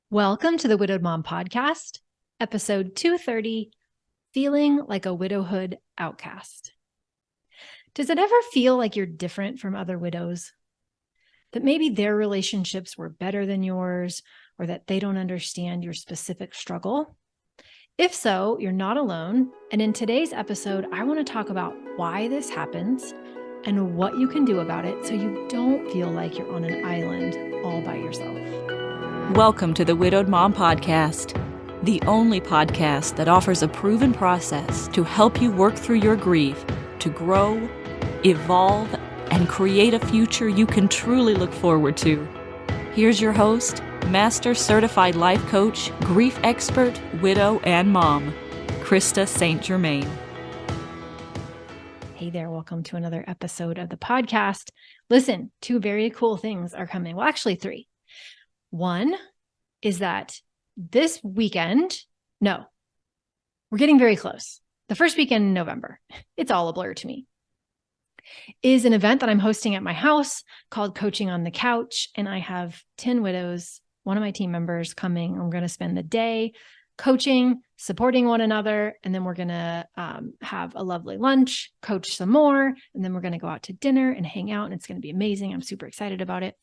Welcome to the Widowed Mom Podcast, episode 230, Feeling Like a Widowhood Outcast. Does it ever feel like you're different from other widows? That maybe their relationships were better than yours, or that they don't understand your specific struggle? If so, you're not alone. And in today's episode, I want to talk about why this happens and what you can do about it so you don't feel like you're on an island all by yourself. Welcome to the Widowed Mom Podcast, the only podcast that offers a proven process to help you work through your grief, to grow, evolve, and create a future you can truly look forward to. Here's your host, Master Certified Life Coach, grief expert, widow, and mom, Krista St-Germain. Hey there, welcome to another episode of the podcast. Listen, two very cool things are coming. Well, actually three. One is that this weekend, we're getting very close. The first weekend in November, it's all a blur to me, is an event that I'm hosting at my house called Coaching on the Couch. And I have 10 widows, one of my team members coming. I'm going to spend the day coaching, supporting one another. And then we're going to have a lovely lunch, coach some more. And then we're going to go out to dinner and hang out. And it's going to be amazing. I'm super excited about it.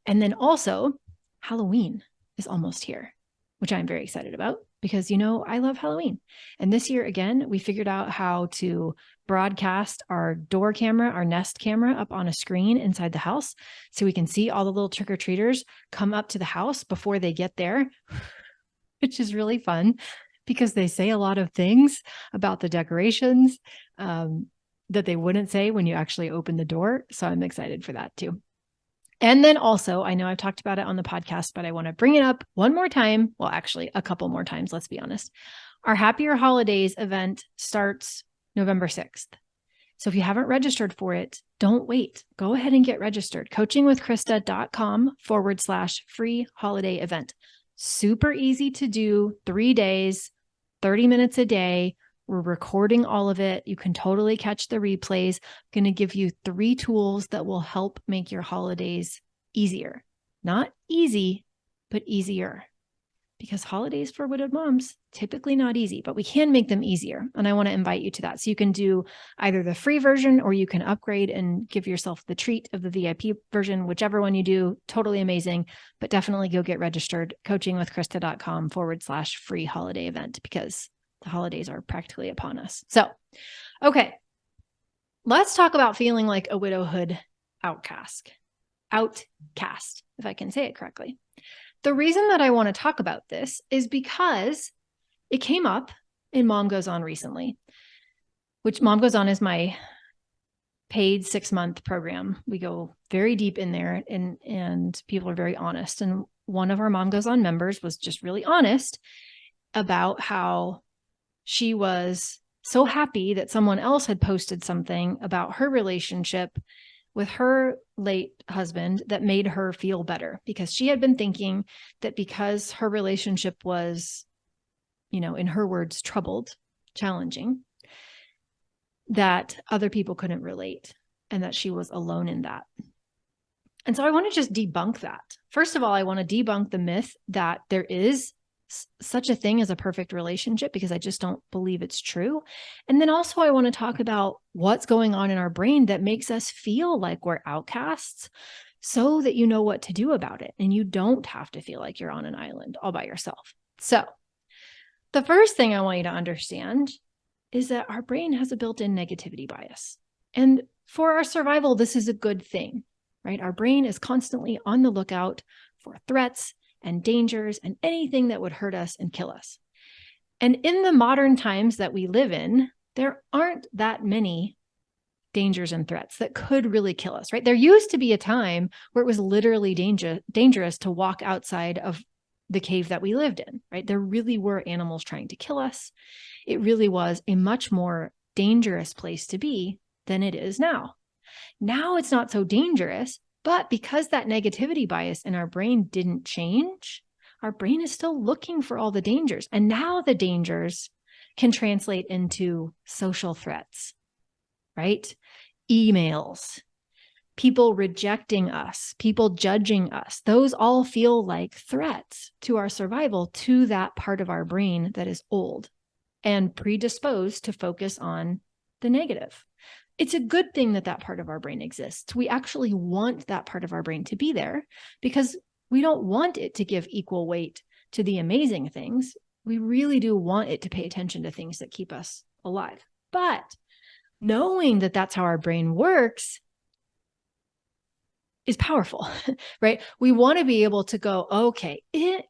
And then also Halloween is almost here, which I'm very excited about because, I love Halloween. And this year, again, we figured out how to broadcast our door camera, our Nest camera up on a screen inside the house so we can see all the little trick-or-treaters come up to the house before they get there, which is really fun because they say a lot of things about the decorations that they wouldn't say when you actually open the door. So I'm excited for that too. And then also, I know I've talked about it on the podcast, but I want to bring it up one more time. Well, actually, a couple more times, let's be honest. Our Happier Holidays event starts November 6th. So if you haven't registered for it, don't wait. Go ahead and get registered. coachingwithkrista.com/free holiday event. Super easy to do, 3 days, 30 minutes a day. We're recording all of it. You can totally catch the replays. I'm going to give you 3 tools that will help make your holidays easier. Not easy, but easier. Because holidays for widowed moms, typically not easy, but we can make them easier. And I want to invite you to that. So you can do either the free version or you can upgrade and give yourself the treat of the VIP version, whichever one you do, totally amazing. But definitely go get registered, coachingwithkrista.com/free holiday event, because the holidays are practically upon us. So, okay, let's talk about feeling like a widowhood outcast, if I can say it correctly. The reason that I want to talk about this is because it came up in Mom Goes On recently, which Mom Goes On is my paid 6-month program. We go very deep in there and people are very honest. And one of our Mom Goes On members was just really honest about how she was so happy that someone else had posted something about her relationship with her late husband that made her feel better, because she had been thinking that because her relationship was, in her words, troubled, challenging, that other people couldn't relate and that she was alone in that. And so I want to just debunk that. First of all, I want to debunk the myth that there is such a thing as a perfect relationship, because I just don't believe it's true. And then also I want to talk about what's going on in our brain that makes us feel like we're outcasts, so that you know what to do about it and you don't have to feel like you're on an island all by yourself. So the first thing I want you to understand is that our brain has a built-in negativity bias. And for our survival, this is a good thing, right? Our brain is constantly on the lookout for threats and dangers and anything that would hurt us and kill us. And in the modern times that we live in, there aren't that many dangers and threats that could really kill us, right? There used to be a time where it was literally dangerous to walk outside of the cave that we lived in, right? There really were animals trying to kill us. It really was a much more dangerous place to be than it is now. Now it's not so dangerous. But because that negativity bias in our brain didn't change, our brain is still looking for all the dangers. And now the dangers can translate into social threats, right? Emails, people rejecting us, people judging us. Those all feel like threats to our survival, to that part of our brain that is old and predisposed to focus on the negative. It's a good thing that that part of our brain exists. We actually want that part of our brain to be there because we don't want it to give equal weight to the amazing things. We really do want it to pay attention to things that keep us alive. But knowing that that's how our brain works is powerful, right? We want to be able to go, okay,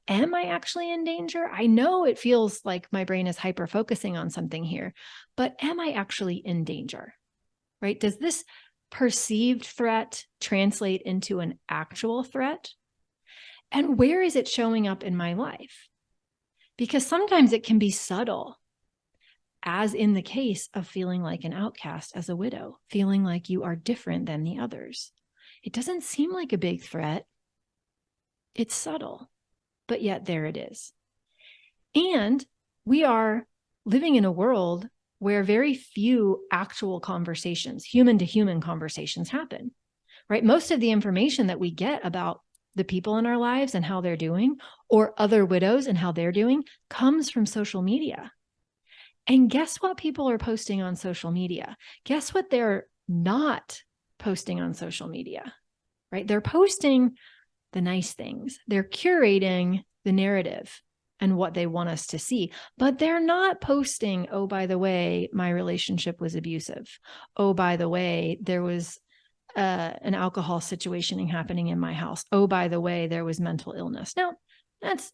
am I actually in danger? I know it feels like my brain is hyper focusing on something here, but am I actually in danger, right? Does this perceived threat translate into an actual threat? And where is it showing up in my life? Because sometimes it can be subtle, as in the case of feeling like an outcast as a widow, feeling like you are different than the others. It doesn't seem like a big threat. It's subtle, but yet there it is. And we are living in a world where very few actual conversations, human to human conversations happen, right? Most of the information that we get about the people in our lives and how they're doing, or other widows and how they're doing, comes from social media. And guess what people are posting on social media? Guess what they're not posting on social media, right? They're posting the nice things. They're curating the narrative and what they want us to see, but they're not posting, oh, by the way, my relationship was abusive. Oh, by the way, there was an alcohol situation happening in my house. Oh, by the way, there was mental illness. Now, that's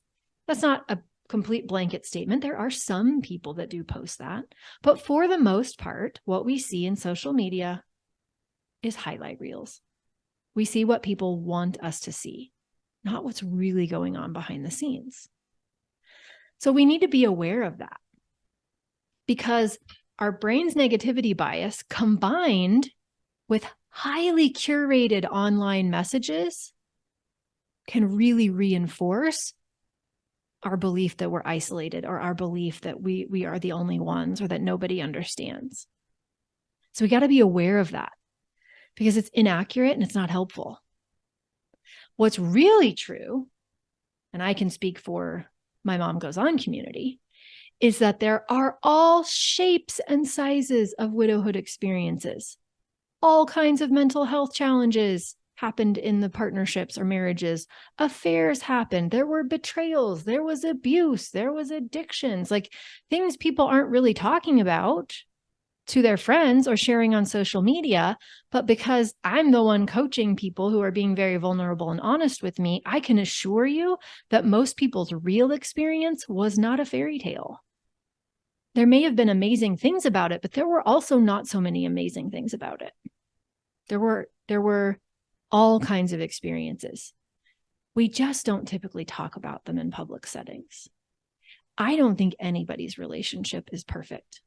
not a complete blanket statement. There are some people that do post that, but for the most part, what we see in social media is highlight reels. We see what people want us to see, not what's really going on behind the scenes. So we need to be aware of that, because our brain's negativity bias combined with highly curated online messages can really reinforce our belief that we're isolated, or our belief that we are the only ones, or that nobody understands. So we got to be aware of that, because it's inaccurate and it's not helpful. What's really true, and I can speak for my Mom Goes On community, is that there are all shapes and sizes of widowhood experiences. All kinds of mental health challenges happened in the partnerships or marriages. Affairs happened. There were betrayals. There was abuse. There was addictions, like things people aren't really talking about to their friends or sharing on social media. But because I'm the one coaching people who are being very vulnerable and honest with me, I can assure you that most people's real experience was not a fairy tale. There may have been amazing things about it, but there were also not so many amazing things about it. There were all kinds of experiences. We just don't typically talk about them in public settings. I don't think anybody's relationship is perfect.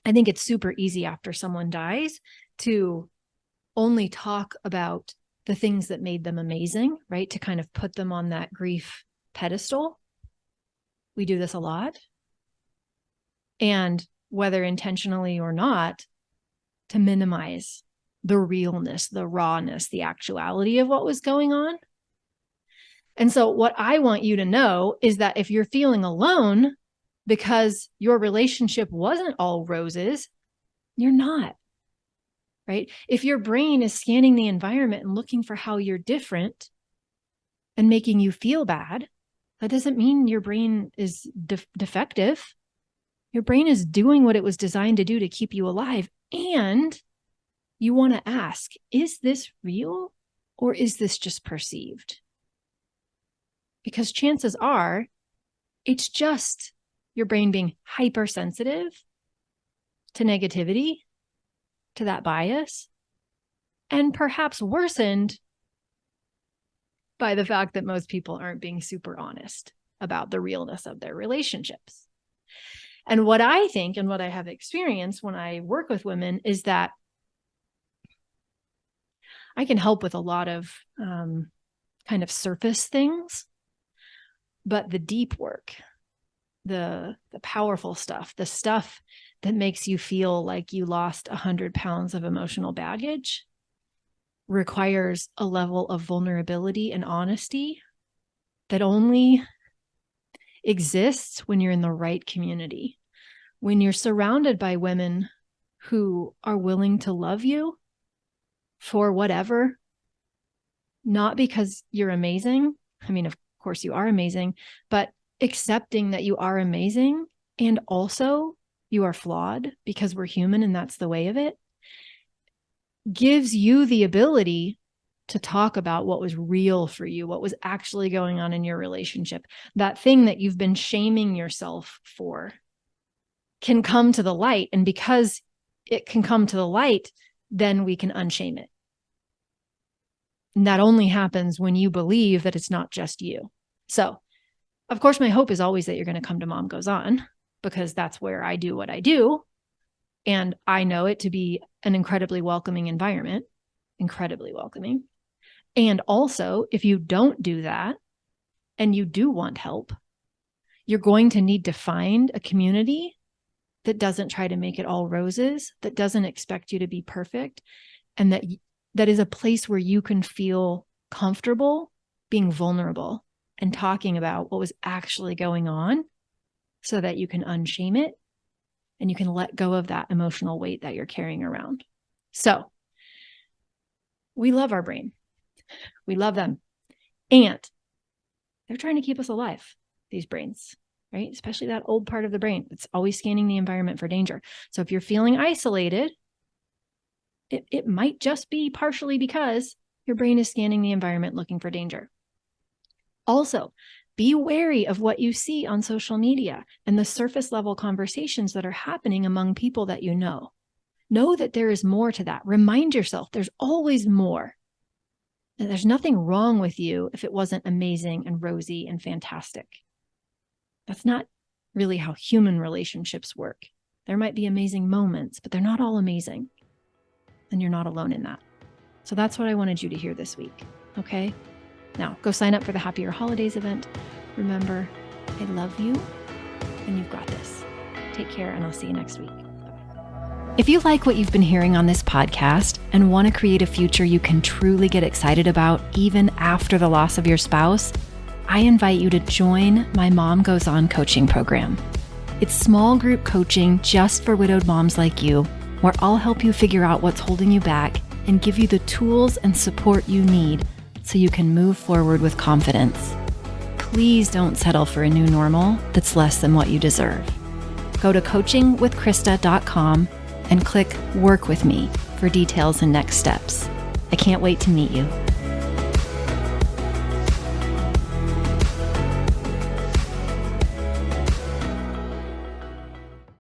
I think it's super easy after someone dies to only talk about the things that made them amazing, right? To kind of put them on that grief pedestal. We do this a lot. And whether intentionally or not, to minimize the realness, the rawness, the actuality of what was going on. And so what I want you to know is that if you're feeling alone because your relationship wasn't all roses, you're not, right? If your brain is scanning the environment and looking for how you're different and making you feel bad, that doesn't mean your brain is defective. Your brain is doing what it was designed to do to keep you alive. And you want to ask, is this real or is this just perceived? Because chances are it's just your brain being hypersensitive to negativity, to that bias, and perhaps worsened by the fact that most people aren't being super honest about the realness of their relationships. And what I think, and what I have experienced when I work with women, is that I can help with a lot of kind of surface things, but the deep work, the powerful stuff, the stuff that makes you feel like you lost 100 pounds of emotional baggage, requires a level of vulnerability and honesty that only exists when you're in the right community, when you're surrounded by women who are willing to love you for whatever, not because you're amazing. I mean, of course you are amazing, but accepting that you are amazing and also you are flawed because we're human and that's the way of it, gives you the ability to talk about what was real for you, what was actually going on in your relationship. That thing that you've been shaming yourself for can come to the light. And because it can come to the light, then we can unshame it. And that only happens when you believe that it's not just you. So, of course, my hope is always that you're going to come to Mom Goes On, because that's where I do what I do. And I know it to be an incredibly welcoming environment, incredibly welcoming. And also, if you don't do that and you do want help, you're going to need to find a community that doesn't try to make it all roses, that doesn't expect you to be perfect, and that is a place where you can feel comfortable being vulnerable and talking about what was actually going on so that you can unshame it and you can let go of that emotional weight that you're carrying around. So we love our brain. We love them. And they're trying to keep us alive, these brains, right? Especially that old part of the brain. It's always scanning the environment for danger. So if you're feeling isolated, it might just be partially because your brain is scanning the environment looking for danger. Also, be wary of what you see on social media and the surface level conversations that are happening among people that you know. Know that there is more to that. Remind yourself there's always more. And there's nothing wrong with you if it wasn't amazing and rosy and fantastic. That's not really how human relationships work. There might be amazing moments, but they're not all amazing. And you're not alone in that. So that's what I wanted you to hear this week. Okay? Now, go sign up for the Happier Holidays event. Remember, I love you and you've got this. Take care, and I'll see you next week. Bye-bye. If you like what you've been hearing on this podcast and want to create a future you can truly get excited about even after the loss of your spouse, I invite you to join my Mom Goes On coaching program. It's small group coaching just for widowed moms like you, where I'll help you figure out what's holding you back and give you the tools and support you need so you can move forward with confidence. Please don't settle for a new normal that's less than what you deserve. Go to coachingwithkrista.com and click Work With Me for details and next steps. I can't wait to meet you.